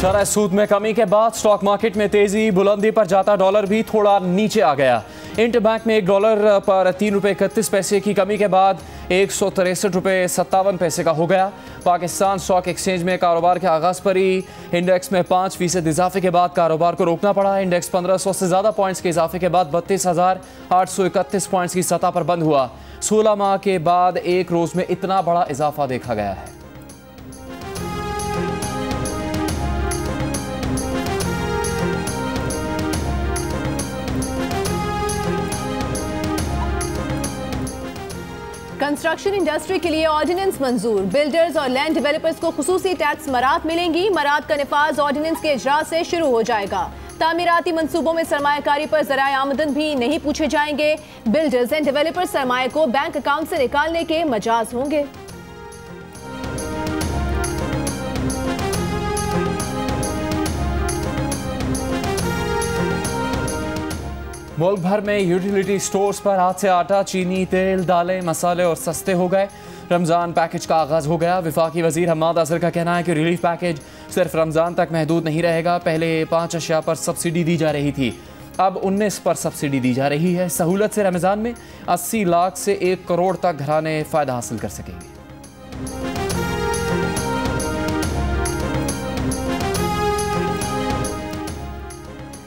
शरह सूद में कमी के बाद स्टॉक मार्केट में तेजी, बुलंदी पर जाता डॉलर भी थोड़ा नीचे आ गया। इंटरबैंक में $1 पर ₹3.31 की कमी के बाद ₹163.57 का हो गया। पाकिस्तान स्टॉक एक्सचेंज में कारोबार के आगाज पर ही इंडेक्स में 5% इजाफे के बाद कारोबार को रोकना पड़ा। इंडेक्स 1500 से ज्यादा पॉइंट्स के इजाफे के बाद 32,831 पॉइंट्स की सतह पर बंद हुआ। 16 माह के बाद एक रोज में इतना बड़ा इजाफा देखा गया है। कंस्ट्रक्शन इंडस्ट्री के लिए ऑर्डिनेंस मंजूर, बिल्डर्स और लैंड डेवलपर्स को खुसूसी टैक्स मरात मिलेंगी। मरात का निफाज ऑर्डिनेंस के इजरा से शुरू हो जाएगा। तामीराती मंसूबों में सरमायाकारी पर ज़राए आमदन भी नहीं पूछे जाएंगे। बिल्डर्स एंड डेवलपर्स सरमाए को बैंक अकाउंट से निकालने के मजाज होंगे। मुल्क भर में यूटिलिटी स्टोर्स पर आज से आटा, चीनी, तेल, दालें, मसाले और सस्ते हो गए। रमज़ान पैकेज का आगाज़ हो गया। वफाकी वज़ीर हम्माद अज़हर का कहना है कि रिलीफ पैकेज सिर्फ रमज़ान तक महदूद नहीं रहेगा। पहले 5 अशिया पर सब्सिडी दी जा रही थी, अब 19 पर सब्सिडी दी जा रही है। सहूलत से रमज़ान में 80 लाख से 1 करोड़ तक घराने फ़ायदा हासिल कर सकेंगे।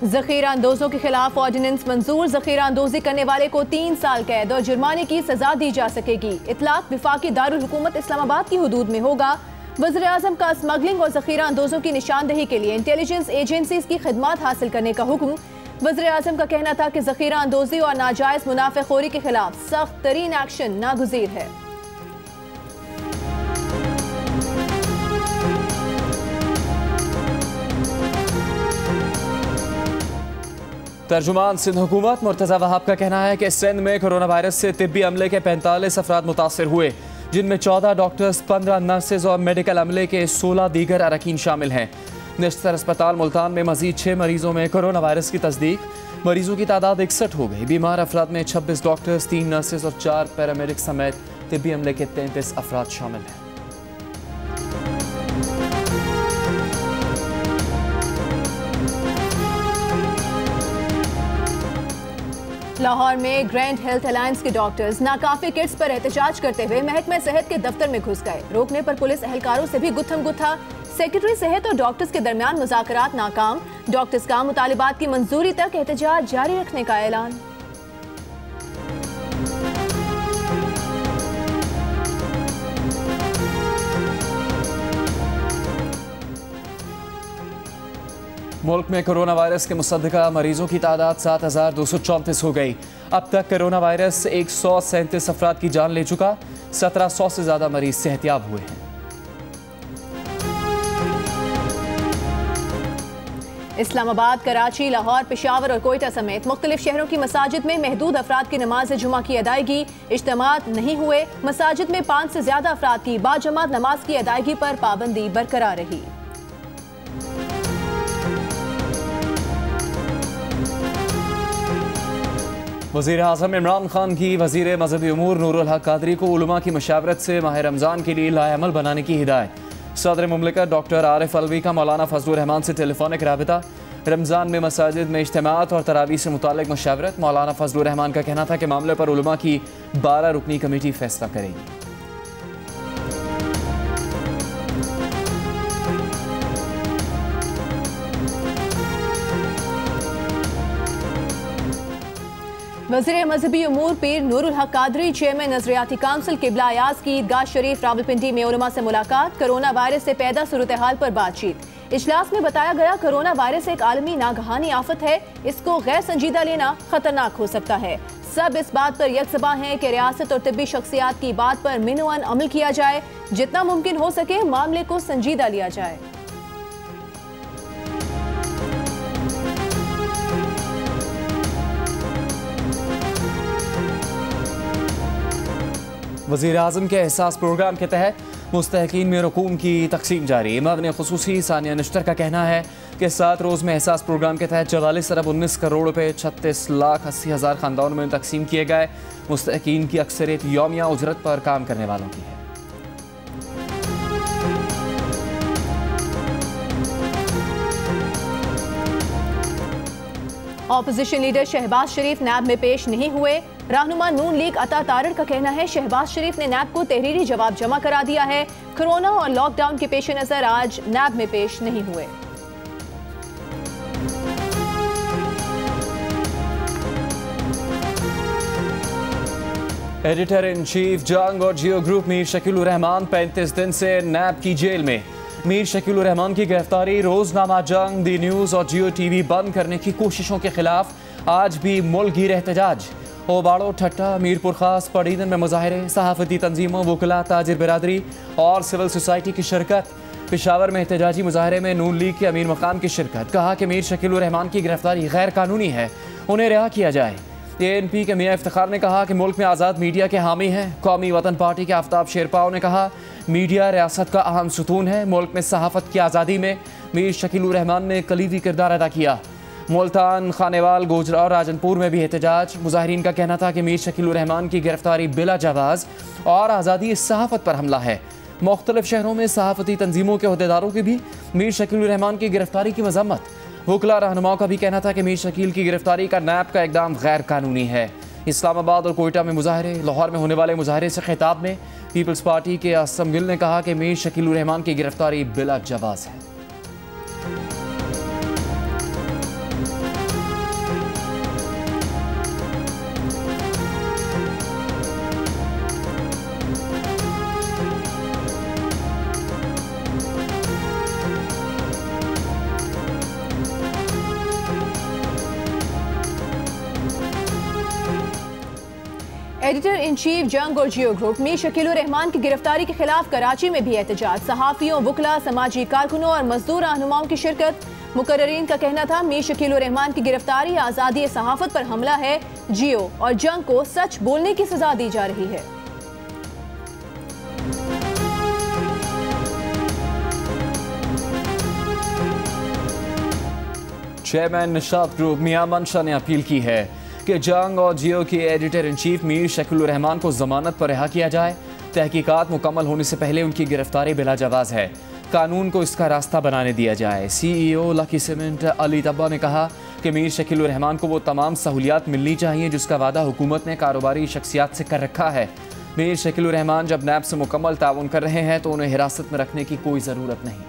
ज़ख़ीरा अंदोज़ों के खिलाफ ऑर्डिनेंस मंजूर। ज़ख़ीरा अंदोज़ी करने वाले को 3 साल कैद और जुर्माने की सजा दी जा सकेगी। इतलाक विफाकी दारुल हुकूमत इस्लामाबाद की हुदूद में होगा। वज़ीर आज़म का स्मगलिंग और ज़ख़ीरा अंदोज़ों की निशानदही के लिए इंटेलिजेंस एजेंसीज की खिदमात हासिल करने का हुक्म। वज़ीर आज़म का कहना था कि ज़ख़ीरा अंदोज़ी और नाजायज़ मुनाफ़ेखोरी के खिलाफ सख्त तरीन एक्शन नागुज़ीर है। तर्जुमान सिंध हुकूमत मुर्तज़ा वहाब का कहना है कि सिंध में कोरोना वायरस से तिब्बी अमले के 45 अफराद मुतासर हुए, जिनमें 14 डॉक्टर्स, 15 नर्सेज और मेडिकल अमले के 16 दीगर अरकान शामिल हैं। निश्तर अस्पताल मुल्तान में मजीद 6 मरीजों में कोरोना वायरस की तस्दीक। मरीजों की तादाद 61 हो गई। बीमार अफराद में 26 डॉक्टर्स, 3 नर्सेज और 4 पैरामेडिक समेत तिब्बी अमले के 33 अफराद शामिल हैं। लाहौर में ग्रैंड हेल्थ अलायंस के डॉक्टर्स नाकाफी किट्स पर एहतजाज करते हुए महकमा सेहत के दफ्तर में घुस गए। रोकने पर पुलिस एहलकारों से भी गुत्थम गुत्था। सेक्रेटरी सेहत और डॉक्टर्स के दरमियान मुज़ाकरात नाकाम। डॉक्टर्स का मुतालिबात की मंजूरी तक एहतजाज जारी रखने का ऐलान। मुल्क में कोरोना वायरस के मुसद्दका मरीजों की तादाद 7,234 हो गई। अब तक कोरोना वायरस 137 अफराद की जान ले चुका। 1700 से ज्यादा मरीज सेहतियाब हुए हैं। इस्लामाबाद, कराची, लाहौर, पेशावर और कोयटा समेत मुख्तलिफ शहरों की मसाजिद में महदूद अफराद की नमाज जुमा की अदायगी। इज्तिमात नहीं हुए। मसाजिद में 5 से ज्यादा अफराद की बाजमात नमाज की अदायगी पर पाबंदी बरकरार रही। वज़ीर आज़म इमरान खान की वज़ीर मज़हबी उमूर नूरुल हक कादरी को उलमा की मशावरत से माह रमज़ान के लिए लाएअमल बनाने की हिदायत। सदर मुमलिकत डॉक्टर आरिफ अलवी का मौलाना फजलुर रहमान से टेलीफोनिक राबिता। रमज़ान में मसाजिद में इज्तिमात और तरावी से मुतालिक मशावरत। मौलाना फजलुर रहमान का कहना था कि मामले पर उलमा की 12 रुकनी कमेटी फैसला करेगी। वज़ीर मज़हबी उमूर पीर नूरुल हक कादरी, चेयरमैन नजरियाती काउंसिल किबला अयाज की ईदगाह शरीफ रावलपिंडी में उलमा से मुलाकात। कोरोना वायरस से पैदा सूरत हाल पर बातचीत। इजलास में बताया गया कोरोना वायरस एक आलमी नागहानी आफत है, इसको गैर संजीदा लेना खतरनाक हो सकता है। सब इस बात पर यकसबा हैं कि रियासत और तिब्बी शख्सियात की बात पर मिनोअन अमल किया जाए। जितना मुमकिन हो सके मामले को संजीदा लिया जाए। वज़ीर आज़म के एहसास प्रोग्राम के तहत मुस्तहकीन में रकूम की तकसीम जारी। इमाम खुसूसी सानिया नश्तर का कहना है कि 7 रोज़ में एहसास प्रोग्राम के तहत 44 अरब 19 करोड़ रुपये 36,80,000 ख़ानदानों में तकसीम किए गए। मुस्तहकीन की अक्सरियत यौमिया उजरत पर काम करने वालों की है। ऑपोजिशन लीडर शहबाज शरीफ नैब में पेश नहीं हुए। रहनुमा नून लीग अता तारड़ का कहना है शहबाज शरीफ ने नैब को तहरीरी जवाब जमा करा दिया है। कोरोना और लॉकडाउन के पेश नजर आज नैब में पेश नहीं हुए। एडिटर इन चीफ जंग और जियो ग्रुप मीर शकील उर रहमान 35 दिन से नैब की जेल में। मीर शकील उर रहमान की गिरफ्तारी, रोजनामा जंग, दी न्यूज और जियो टीवी बंद करने की कोशिशों के खिलाफ आज भी मुल्कगीर एहतजाज। ओबाड़ो, ठट्टा, मीरपुर खास, पड़ीदन में मुजाहरे, सहाफती तंजीमों, वकला, ताजिर बिरादरी और सिविल सोसाइटी की शिरकत। पेशावर में एहतजाजी मुजाहरे में नून लीग के अमीर मकाम की शिरकत। कहा कि मीर शकील उर रहमान की गिरफ्तारी गैर कानूनी है, उन्हें रिहा किया जाए। ANP के मियां इफ्तिखार ने कहा कि मुल्क में आज़ाद मीडिया के हामी हैं। कौमी वतन पार्टी के आफ्ताब शेरपाओ ने कहा मीडिया रियासत का अहम सुतून है। मुल्क में सहाफ़त की आज़ादी में मीर शकील उर रहमान ने कलीदी किरदार अदा किया। मुल्तान, खानेवाल, गोजरा और राजनपुर में भी एहतजाज। मुजाहिरीन का कहना था कि मीर शकील उर रहमान की गिरफ्तारी बिला जवाज़ और आज़ादी सहाफ़त पर हमला है। मुख्तलिफ शहरों में सहाफ़ती तंजीमों के अहदेदारों की भी मीर शकील उर रहमान की गिरफ्तारी की मजम्मत। वकला रहनुमाओं का भी कहना था कि मीर शकील की गिरफ्तारी का नैब का इकदाम गैर कानूनी है। इस्लामाबाद और कोयटा में मुजाहरे। लाहौर में होने वाले मुजाहरे से खिताब में पीपल्स पार्टी के आसम गिल ने कहा कि मीर शकील उर रहमान की गिरफ्तारी बिला जवाज़ है। एडिटर इन चीफ जंग और जियो ग्रुप मीर शकील उर रहमान की गिरफ्तारी के खिलाफ कराची में भी एहतजाज। सहाफियों, वकला, समाजी कारकुनों और मजदूर रहनुमाओं की शिरकत। मुकर्ररीन का कहना था मीर शकील उर रहमान की गिरफ्तारी आज़ादी सहाफत पर हमला है। जियो और जंग को सच बोलने की सजा दी जा रही है। चेयरमैन निशात ग्रुप मियां मंशा ने अपील की है कि जंग और जियो के editor in chief Mir Shakeel उर रहमान को जमानत पर रिहा किया जाए। तहकीकात मुकम्मल होने से पहले उनकी गिरफ्तारी बिला जवाज़ है। कानून को इसका रास्ता बनाने दिया जाए। CEO लकी सीमेंट अली तब्बा ने कहा कि मीर शकील उर रहमान को वो तमाम सहूलियात मिलनी चाहिए जिसका वादा हुकूमत ने कारोबारी शख्सियात से कर रखा है। मीर शकील उर रहमान जब नैब से मुकम्मल ताउन कर रहे हैं तो उन्हें हिरासत में रखने की कोई ज़रूरत नहीं।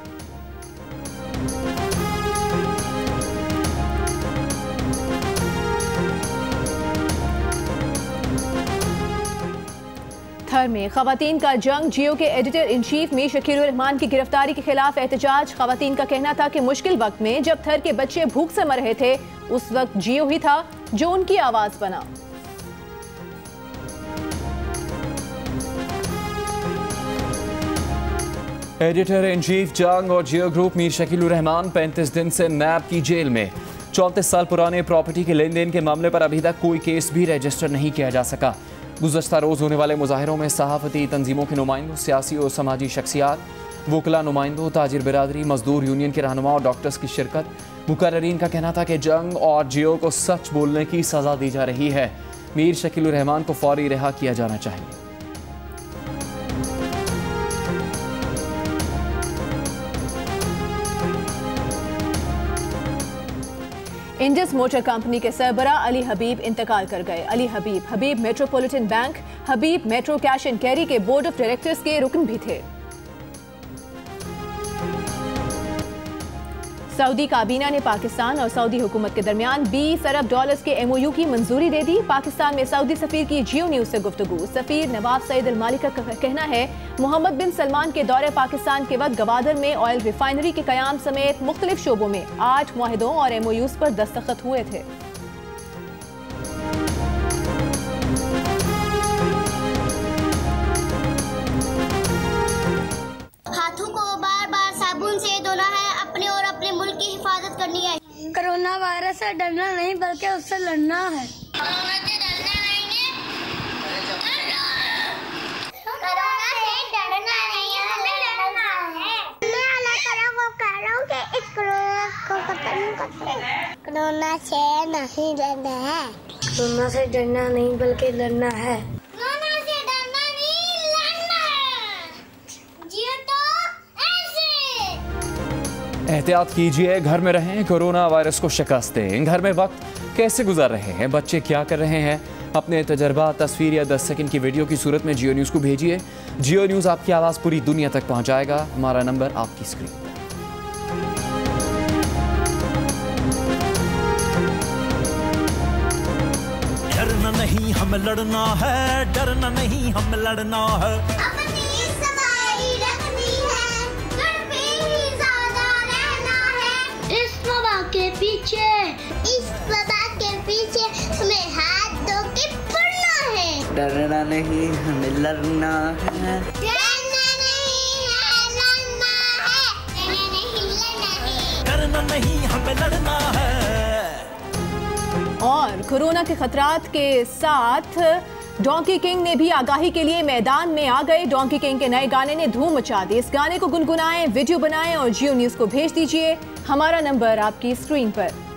थर में खवातीन का जंग। जियो के editor in chief Mir Shakeel उर रहमान की गिरफ्तारी के खिलाफ एहतजाज। खवातीन का कहना था कि मुश्किल वक्त में जब थर के बच्चे भूख से मर रहे थे उस वक्त जियो ही था जो उनकी आवाज बना। एडिटर इन चीफ जंग और जियो ग्रुप मीर शकील उर रहमान 35 दिन से नैब की जेल में। 34 साल पुराने प्रॉपर्टी के लेन देन के मामले पर अभी तक कोई केस भी रजिस्टर नहीं किया जा सका। गुज़श्ता रोज़ होने वाले मुजाहिरों में सहाफ़ती तंजीमों के नुमाइंदों, सियासी और समाजी शख्सियात, वकला नुमाइंदों, ताजिर बिरादरी, मजदूर यूनियन के रहनुमा और डॉक्टर्स की शिरकत। मुकर्ररीन का कहना था कि जंग और जियो को सच बोलने की सज़ा दी जा रही है। मीर शकील उर रहमान को फौरी रिहा किया जाना चाहिए। इंडस मोटर कंपनी के सरबरा अली हबीब इंतकाल कर गए। Ali Habib Metropolitan Bank, Habib Metro cash and carry के बोर्ड ऑफ डायरेक्टर्स के रुकन भी थे। सऊदी काबीना ने पाकिस्तान और सऊदी हुकूमत के दरमियान $20 अरब के MOU की मंजूरी दे दी। पाकिस्तान में सऊदी सफीर की जियो न्यूज से गुफ्तगू। सफीर नवाब सईद अल मालिक का कहना है मोहम्मद बिन सलमान के दौरे पाकिस्तान के वक्त गवादर में ऑयल रिफाइनरी के कयाम समेत मुख्तलिफ शोबों में 8 मुआहिदों और MOUs पर दस्तखत हुए थे। हाथों को बार बार साबुन से धोना है, अपने और अपने मुल्क की हिफाजत करनी है। कोरोना वायरस से डरना नहीं बल्कि उससे लड़ना है। कोरोना से डरना नहीं है, कोरोना से डरना नहीं है, हमें लड़ना है। मैं अल्लाह ताला को कह रहा हूँ कि इस कोरोना को खत्म कर। कोरोना से नहीं डरना है, कोरोना से डरना नहीं बल्कि लड़ना है। कोरोना से डरना नहीं, लड़ना है। जियो तो ऐसे। एहतियात कीजिए, घर में रहें, कोरोना वायरस को शिकस्त दें। घर में वक्त कैसे गुजार रहे हैं, बच्चे क्या कर रहे हैं, अपने तजर्बा तस्वीर या 10 सेकंड की वीडियो की सूरत में जियो न्यूज़ को भेजिए। जियो न्यूज़ आपकी आवाज़ पूरी दुनिया तक पहुंचाएगा। हमारा नंबर आपकी स्क्रीन पर। डरना नहीं हम लड़ना है, डरना नहीं हम लड़ना है। अपनी सफाई रखनी है, घर पे ही ज्यादा रहना है। इस वबा के पीछे हमें हाथ धो के पड़ना है। डरना नहीं हमें लड़ना है। डरना नहीं है, लड़ना है। डरना नहीं हमें लड़ना है। और कोरोना के खतरात के साथ डोंकी किंग ने भी आगाही के लिए मैदान में आ गए। डोंकी किंग के नए गाने ने धूम मचा दी। इस गाने को गुनगुनाएं, वीडियो बनाएं और जियो न्यूज़ को भेज दीजिए। हमारा नंबर आपकी स्क्रीन पर।